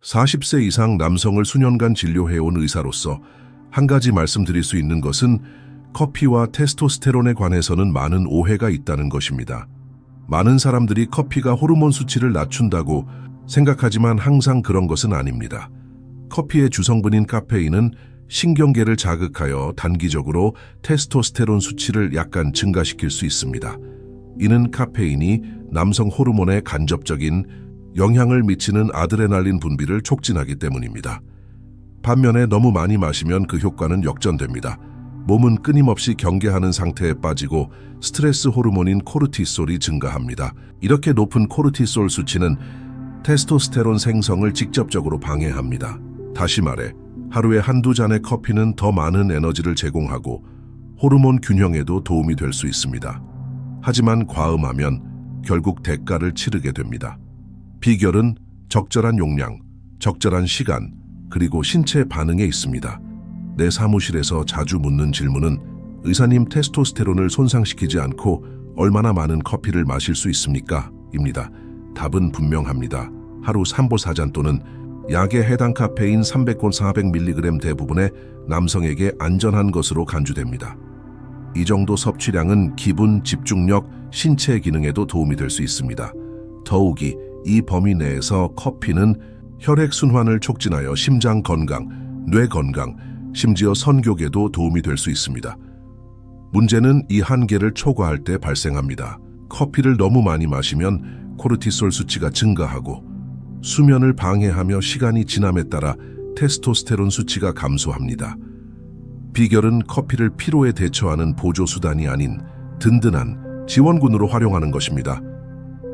40세 이상 남성을 수년간 진료해온 의사로서 한 가지 말씀드릴 수 있는 것은 커피와 테스토스테론에 관해서는 많은 오해가 있다는 것입니다. 많은 사람들이 커피가 호르몬 수치를 낮춘다고 생각하지만 항상 그런 것은 아닙니다. 커피의 주성분인 카페인은 신경계를 자극하여 단기적으로 테스토스테론 수치를 약간 증가시킬 수 있습니다. 이는 카페인이 남성 호르몬에 간접적인 영향을 미치는 아드레날린 분비를 촉진하기 때문입니다. 반면에 너무 많이 마시면 그 효과는 역전됩니다. 몸은 끊임없이 경계하는 상태에 빠지고 스트레스 호르몬인 코르티솔이 증가합니다. 이렇게 높은 코르티솔 수치는 테스토스테론 생성을 직접적으로 방해합니다. 다시 말해, 하루에 한두 잔의 커피는 더 많은 에너지를 제공하고 호르몬 균형에도 도움이 될 수 있습니다. 하지만 과음하면 결국 대가를 치르게 됩니다. 비결은 적절한 용량, 적절한 시간, 그리고 신체 반응에 있습니다. 내 사무실에서 자주 묻는 질문은 의사님 테스토스테론을 손상시키지 않고 얼마나 많은 커피를 마실 수 있습니까? 입니다. 답은 분명합니다. 하루 3보4잔 또는 약에 해당 카페인 300곤 400mg 대부분의 남성에게 안전한 것으로 간주됩니다. 이 정도 섭취량은 기분, 집중력, 신체 기능에도 도움이 될 수 있습니다. 더욱이 이 범위 내에서 커피는 혈액순환을 촉진하여 심장 건강, 뇌 건강, 심지어 선교에도 도움이 될 수 있습니다. 문제는 이 한계를 초과할 때 발생합니다. 커피를 너무 많이 마시면 코르티솔 수치가 증가하고 수면을 방해하며 시간이 지남에 따라 테스토스테론 수치가 감소합니다. 비결은 커피를 피로에 대처하는 보조수단이 아닌 든든한 지원군으로 활용하는 것입니다.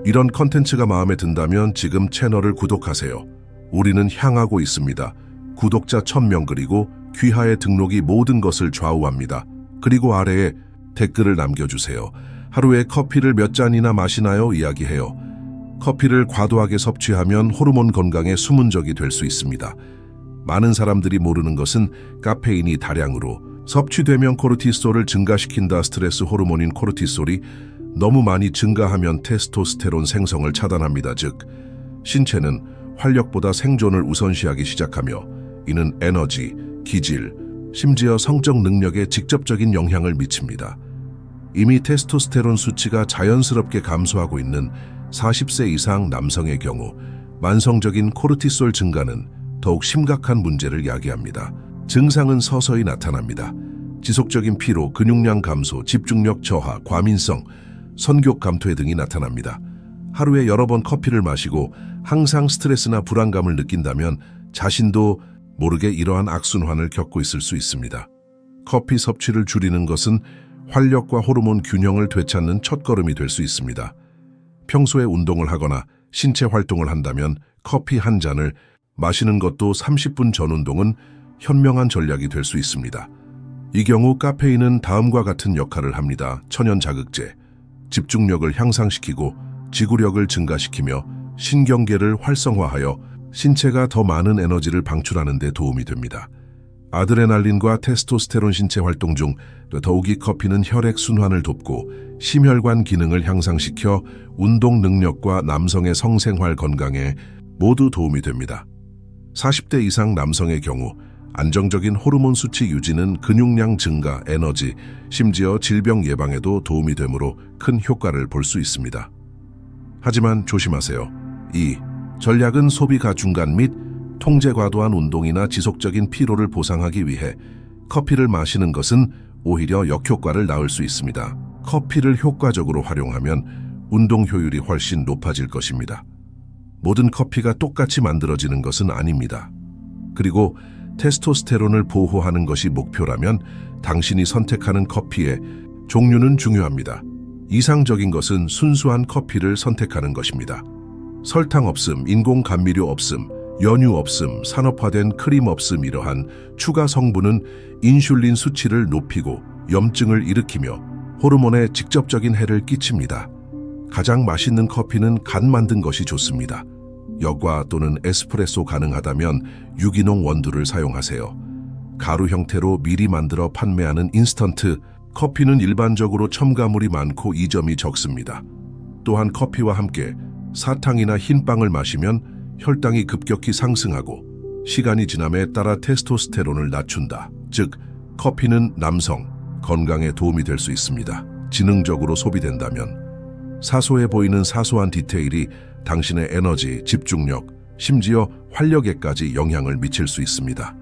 이런 컨텐츠가 마음에 든다면 지금 채널을 구독하세요. 우리는 향하고 있습니다. 구독자 1000명 그리고 귀하의 등록이 모든 것을 좌우합니다. 그리고 아래에 댓글을 남겨주세요. 하루에 커피를 몇 잔이나 마시나요? 이야기해요. 커피를 과도하게 섭취하면 호르몬 건강에 숨은 적이 될 수 있습니다. 많은 사람들이 모르는 것은 카페인이 다량으로 섭취되면 코르티솔을 증가시킨다. 스트레스 호르몬인 코르티솔이 너무 많이 증가하면 테스토스테론 생성을 차단합니다. 즉, 신체는 활력보다 생존을 우선시하기 시작하며 이는 에너지, 기질, 심지어 성적 능력에 직접적인 영향을 미칩니다. 이미 테스토스테론 수치가 자연스럽게 감소하고 있는 40세 이상 남성의 경우 만성적인 코르티솔 증가는 더욱 심각한 문제를 야기합니다. 증상은 서서히 나타납니다. 지속적인 피로, 근육량 감소, 집중력 저하, 과민성, 선교 감퇴 등이 나타납니다. 하루에 여러 번 커피를 마시고 항상 스트레스나 불안감을 느낀다면 자신도 모르게 이러한 악순환을 겪고 있을 수 있습니다. 커피 섭취를 줄이는 것은 활력과 호르몬 균형을 되찾는 첫걸음이 될 수 있습니다. 평소에 운동을 하거나 신체 활동을 한다면 커피 한 잔을 마시는 것도 30분 전 운동은 현명한 전략이 될 수 있습니다. 이 경우 카페인은 다음과 같은 역할을 합니다. 천연 자극제, 집중력을 향상시키고 지구력을 증가시키며 신경계를 활성화하여 신체가 더 많은 에너지를 방출하는 데 도움이 됩니다. 아드레날린과 테스토스테론 신체 활동 중 더욱이 커피는 혈액 순환을 돕고 심혈관 기능을 향상시켜 운동 능력과 남성의 성생활 건강에 모두 도움이 됩니다. 40대 이상 남성의 경우 안정적인 호르몬 수치 유지는 근육량 증가, 에너지, 심지어 질병 예방에도 도움이 되므로 큰 효과를 볼 수 있습니다. 하지만 조심하세요. 이 전략은 소비 가중간 및 통제 과도한 운동이나 지속적인 피로를 보상하기 위해 커피를 마시는 것은 오히려 역효과를 낳을 수 있습니다. 커피를 효과적으로 활용하면 운동 효율이 훨씬 높아질 것입니다. 모든 커피가 똑같이 만들어지는 것은 아닙니다. 그리고 테스토스테론을 보호하는 것이 목표라면 당신이 선택하는 커피의 종류는 중요합니다. 이상적인 것은 순수한 커피를 선택하는 것입니다. 설탕 없음, 인공 감미료 없음, 연유 없음, 산업화된 크림 없음. 이러한 추가 성분은 인슐린 수치를 높이고 염증을 일으키며 호르몬에 직접적인 해를 끼칩니다. 가장 맛있는 커피는 간 만든 것이 좋습니다. 여과 또는 에스프레소 가능하다면 유기농 원두를 사용하세요. 가루 형태로 미리 만들어 판매하는 인스턴트 커피는 일반적으로 첨가물이 많고 이점이 적습니다. 또한 커피와 함께 사탕이나 흰빵을 마시면 혈당이 급격히 상승하고 시간이 지남에 따라 테스토스테론을 낮춘다. 즉, 커피는 남성 건강에 도움이 될 수 있습니다. 지능적으로 소비된다면 사소해 보이는 사소한 디테일이 당신의 에너지, 집중력, 심지어 활력에까지 영향을 미칠 수 있습니다.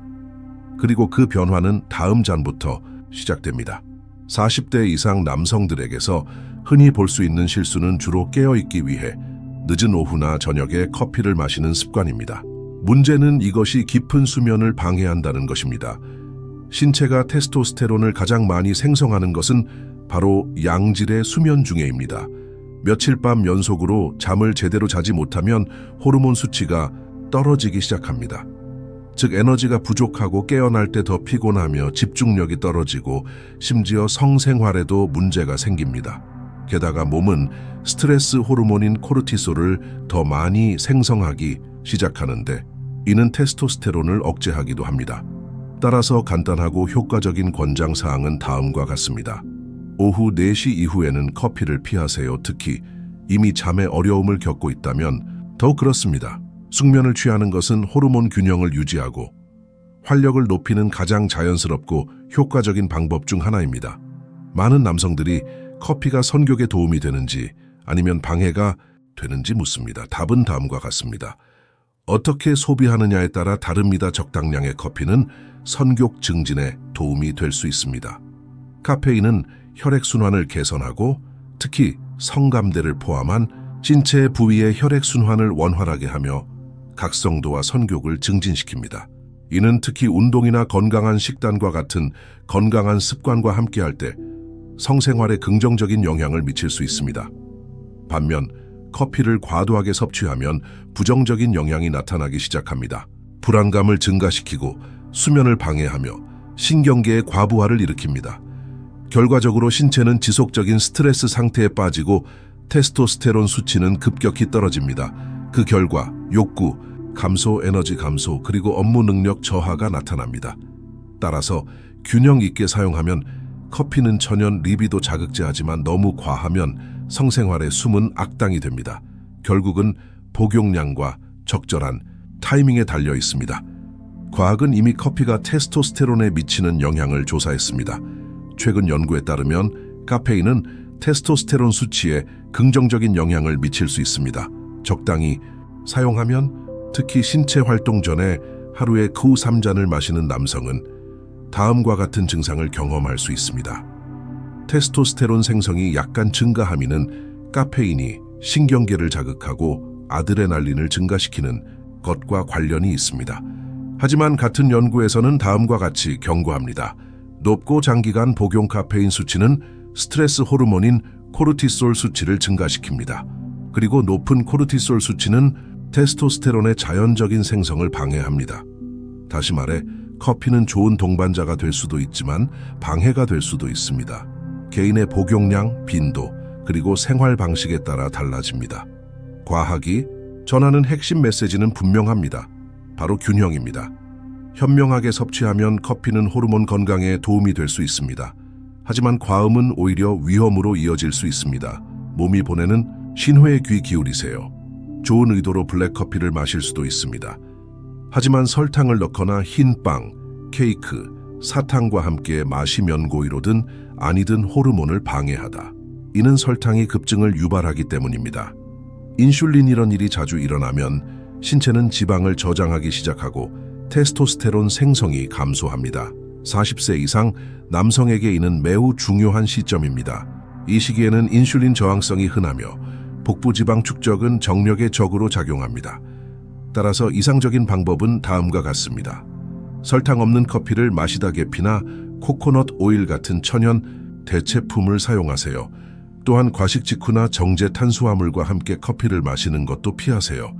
그리고 그 변화는 다음 잔부터 시작됩니다. 40대 이상 남성들에게서 흔히 볼 수 있는 실수는 주로 깨어있기 위해 늦은 오후나 저녁에 커피를 마시는 습관입니다. 문제는 이것이 깊은 수면을 방해한다는 것입니다. 신체가 테스토스테론을 가장 많이 생성하는 것은 바로 양질의 수면 중에입니다. 며칠 밤 연속으로 잠을 제대로 자지 못하면 호르몬 수치가 떨어지기 시작합니다. 즉, 에너지가 부족하고 깨어날 때 더 피곤하며 집중력이 떨어지고 심지어 성생활에도 문제가 생깁니다. 게다가 몸은 스트레스 호르몬인 코르티솔을 더 많이 생성하기 시작하는데 이는 테스토스테론을 억제하기도 합니다. 따라서 간단하고 효과적인 권장사항은 다음과 같습니다. 오후 4시 이후에는 커피를 피하세요. 특히 이미 잠에 어려움을 겪고 있다면 더욱 그렇습니다. 숙면을 취하는 것은 호르몬 균형을 유지하고 활력을 높이는 가장 자연스럽고 효과적인 방법 중 하나입니다. 많은 남성들이 커피가 선격에 도움이 되는지 아니면 방해가 되는지 묻습니다. 답은 다음과 같습니다. 어떻게 소비하느냐에 따라 다릅니다. 적당량의 커피는 선격 증진에 도움이 될 수 있습니다. 카페인은 혈액순환을 개선하고 특히 성감대를 포함한 신체 부위의 혈액순환을 원활하게 하며 각성도와 선격을 증진시킵니다. 이는 특히 운동이나 건강한 식단과 같은 건강한 습관과 함께할 때 성생활에 긍정적인 영향을 미칠 수 있습니다. 반면 커피를 과도하게 섭취하면 부정적인 영향이 나타나기 시작합니다. 불안감을 증가시키고 수면을 방해하며 신경계의 과부하를 일으킵니다. 결과적으로 신체는 지속적인 스트레스 상태에 빠지고 테스토스테론 수치는 급격히 떨어집니다. 그 결과 욕구, 감소, 에너지 감소, 그리고 업무 능력 저하가 나타납니다. 따라서 균형 있게 사용하면 커피는 천연 리비도 자극제하지만 너무 과하면 성생활의 숨은 악당이 됩니다. 결국은 복용량과 적절한 타이밍에 달려 있습니다. 과학은 이미 커피가 테스토스테론에 미치는 영향을 조사했습니다. 최근 연구에 따르면 카페인은 테스토스테론 수치에 긍정적인 영향을 미칠 수 있습니다. 적당히 사용하면 특히 신체 활동 전에 하루에 2-3잔을 마시는 남성은 다음과 같은 증상을 경험할 수 있습니다. 테스토스테론 생성이 약간 증가함이는 카페인이 신경계를 자극하고 아드레날린을 증가시키는 것과 관련이 있습니다. 하지만 같은 연구에서는 다음과 같이 경고합니다. 높고 장기간 복용 카페인 수치는 스트레스 호르몬인 코르티솔 수치를 증가시킵니다. 그리고 높은 코르티솔 수치는 테스토스테론의 자연적인 생성을 방해합니다. 다시 말해 커피는 좋은 동반자가 될 수도 있지만 방해가 될 수도 있습니다. 개인의 복용량, 빈도, 그리고 생활 방식에 따라 달라집니다. 과학이 전하는 핵심 메시지는 분명합니다. 바로 균형입니다. 현명하게 섭취하면 커피는 호르몬 건강에 도움이 될 수 있습니다. 하지만 과음은 오히려 위험으로 이어질 수 있습니다. 몸이 보내는 신호에 귀 기울이세요. 좋은 의도로 블랙커피를 마실 수도 있습니다. 하지만 설탕을 넣거나 흰 빵, 케이크, 사탕과 함께 맛이 면고이로든 아니든 호르몬을 방해하다. 이는 설탕이 급증을 유발하기 때문입니다. 인슐린 이런 일이 자주 일어나면 신체는 지방을 저장하기 시작하고 테스토스테론 생성이 감소합니다. 40세 이상 남성에게 이는 매우 중요한 시점입니다. 이 시기에는 인슐린 저항성이 흔하며 복부지방 축적은 정력의 적으로 작용합니다. 따라서 이상적인 방법은 다음과 같습니다. 설탕 없는 커피를 마시다 계피나 코코넛 오일 같은 천연 대체품을 사용하세요. 또한 과식 직후나 정제 탄수화물과 함께 커피를 마시는 것도 피하세요.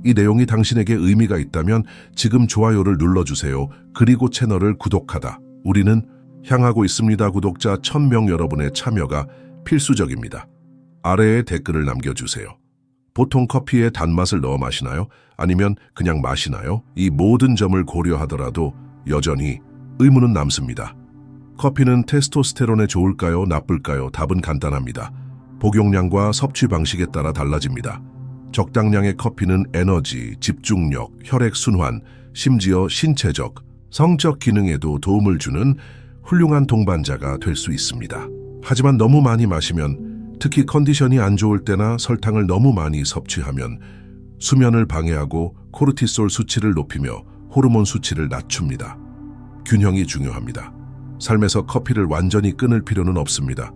이 내용이 당신에게 의미가 있다면 지금 좋아요를 눌러주세요. 그리고 채널을 구독하다. 우리는 향하고 있습니다. 구독자 1000명 여러분의 참여가 필수적입니다. 아래에 댓글을 남겨주세요. 보통 커피에 단맛을 넣어 마시나요? 아니면 그냥 마시나요? 이 모든 점을 고려하더라도 여전히 의문은 남습니다. 커피는 테스토스테론에 좋을까요? 나쁠까요? 답은 간단합니다. 복용량과 섭취 방식에 따라 달라집니다. 적당량의 커피는 에너지, 집중력, 혈액순환, 심지어 신체적, 성적 기능에도 도움을 주는 훌륭한 동반자가 될 수 있습니다. 하지만 너무 많이 마시면, 특히 컨디션이 안 좋을 때나 설탕을 너무 많이 섭취하면 수면을 방해하고 코르티솔 수치를 높이며 호르몬 수치를 낮춥니다. 균형이 중요합니다. 삶에서 커피를 완전히 끊을 필요는 없습니다.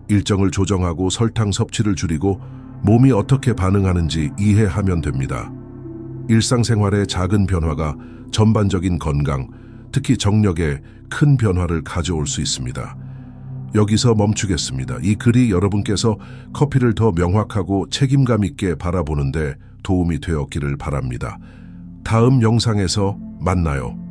일정을 조정하고 설탕 섭취를 줄이고 몸이 어떻게 반응하는지 이해하면 됩니다. 일상생활의 작은 변화가 전반적인 건강, 특히 정력에 큰 변화를 가져올 수 있습니다. 여기서 멈추겠습니다. 이 글이 여러분께서 커피를 더 명확하고 책임감 있게 바라보는데 도움이 되었기를 바랍니다. 다음 영상에서 만나요.